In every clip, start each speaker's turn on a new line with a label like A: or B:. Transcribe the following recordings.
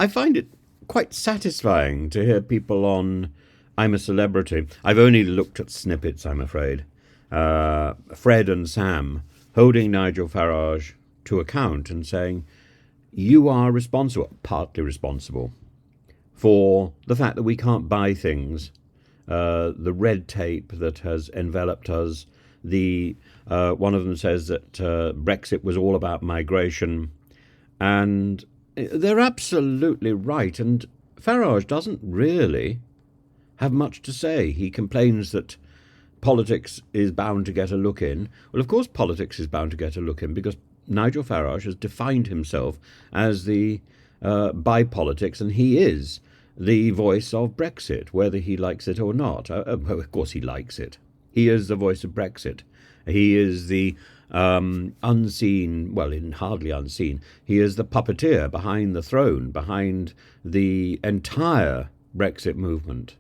A: I find it quite satisfying to hear people on I'm a Celebrity. I've only looked at snippets, I'm afraid. Fred and Sam holding Nigel Farage to account and saying, you are responsible, partly responsible, for the fact that we can't buy things, the red tape that has enveloped us. One of them says that Brexit was all about migration, and they're absolutely right. And Farage doesn't really have much to say. He complains that politics is bound to get a look in. Well, of course politics is bound to get a look in because Nigel Farage has defined himself as the by politics, and he is the voice of Brexit, whether he likes it or not. Of course he likes it. He is the voice of Brexit. He is the unseen, well, hardly unseen, he is the puppeteer behind the throne, behind the entire Brexit movement.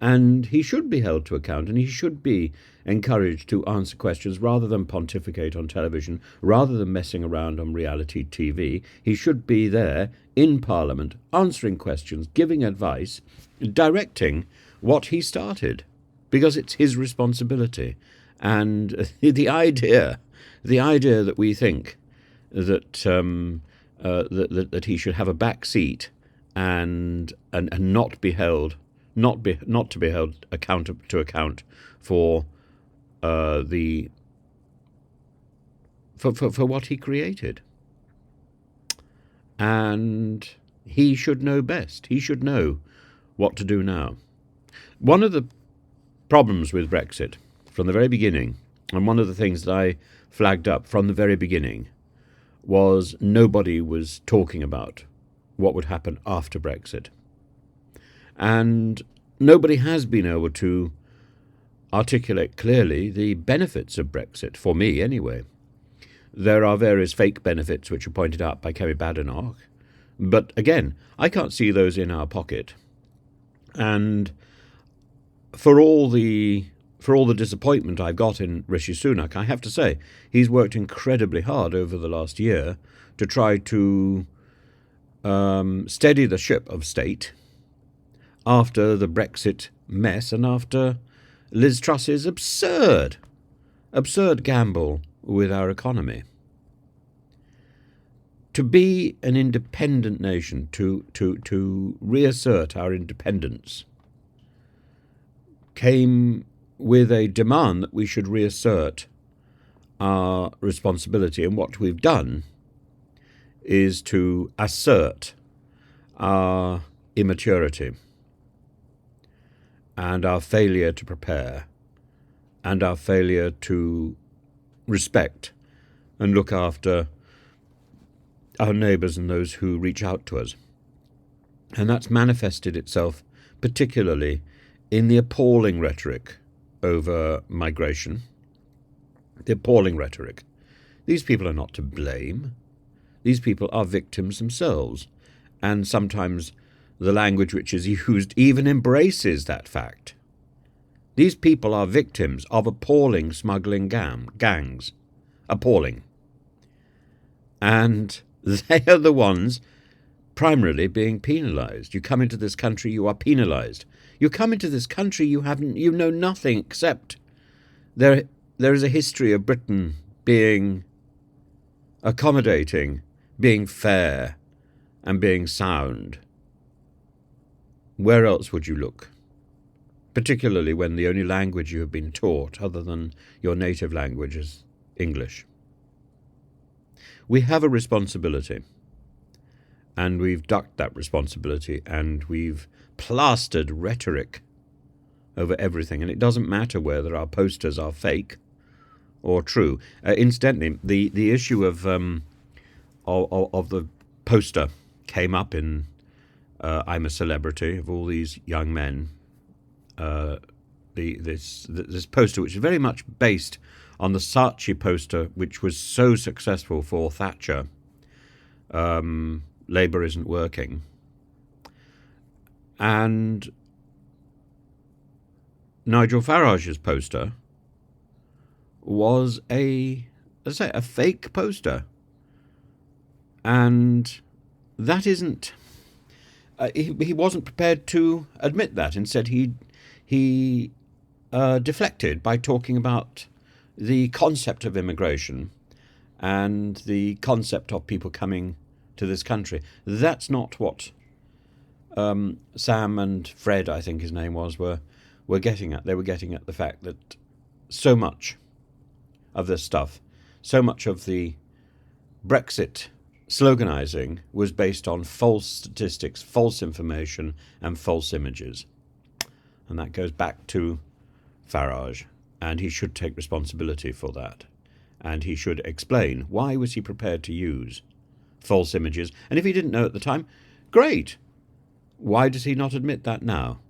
A: And he should be held to account, and he should be encouraged to answer questions rather than pontificate on television, rather than messing around on reality TV. He should be there in Parliament, answering questions, giving advice, directing what he started, because it's his responsibility. And the idea that we think that that he should have a back seat and not be held, not to be held to account for for what he created. And he should know best. He should know what to do now. One of the problems with Brexit from the very beginning, and one of the things that I flagged up from the very beginning, was nobody was talking about what would happen after Brexit. And nobody has been able to articulate clearly the benefits of Brexit, for me anyway. There are various fake benefits which are pointed out by Kerry Badenoch, but again, I can't see those in our pocket. And for all the disappointment I've got in Rishi Sunak, I have to say he's worked incredibly hard over the last year to try to steady the ship of state after the Brexit mess and after Liz Truss's absurd gamble with our economy. To be an independent nation, to reassert our independence, came with a demand that we should reassert our responsibility. And what we've done is to assert our immaturity and our failure to prepare and our failure to respect and look after our neighbours and those who reach out to us. And that's manifested itself particularly in the appalling rhetoric over migration. The appalling rhetoric. These people are not to blame. These people are victims themselves. And sometimes the language which is used even embraces that fact. These people are victims of appalling smuggling gangs. Appalling. And they are the ones primarily being penalised. You come into this country, you are penalised. You come into this country, you know nothing except there is a history of Britain being accommodating, being fair, and being sound. Where else would you look? Particularly when the only language you have been taught, other than your native language, is English. We have a responsibility, and we've ducked that responsibility, and we've plastered rhetoric over everything. And it doesn't matter whether our posters are fake or true. Incidentally, the issue of the poster came up in I'm a Celebrity, of all these young men. This poster, which is very much based on the Saatchi poster, which was so successful for Thatcher, Labour isn't working. And Nigel Farage's poster was a fake poster. And that isn't he wasn't prepared to admit that. Instead, he deflected by talking about the concept of immigration and the concept of people coming to this country. That's not what Sam and Fred, I think his name was, were getting at. They were getting at the fact that so much of this stuff, so much of the Brexit sloganising was based on false statistics, false information, and false images. And that goes back to Farage, and he should take responsibility for that. And he should explain why was he prepared to use false images. And if he didn't know at the time, great. Why does he not admit that now?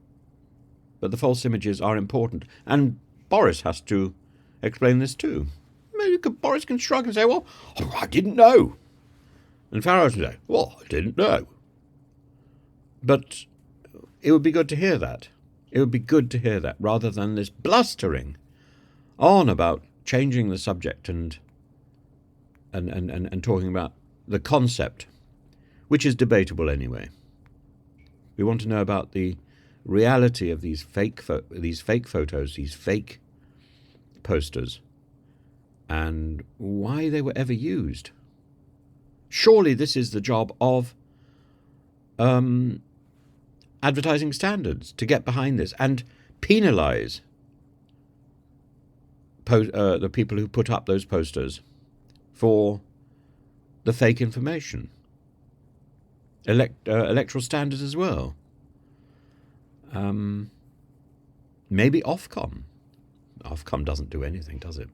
A: But the false images are important. And Boris has to explain this too. Maybe Boris can shrug and say, well, I didn't know. And Farage would say, well, I didn't know. But it would be good to hear that. It would be good to hear that rather than this blustering on about changing the subject and talking about the concept, which is debatable anyway. We want to know about the reality of these fake photos, these fake posters, and why they were ever used. Surely this is the job of advertising standards to get behind this and penalise the people who put up those posters for the fake information. Electoral standards as well. Maybe Ofcom. Ofcom doesn't do anything, does it?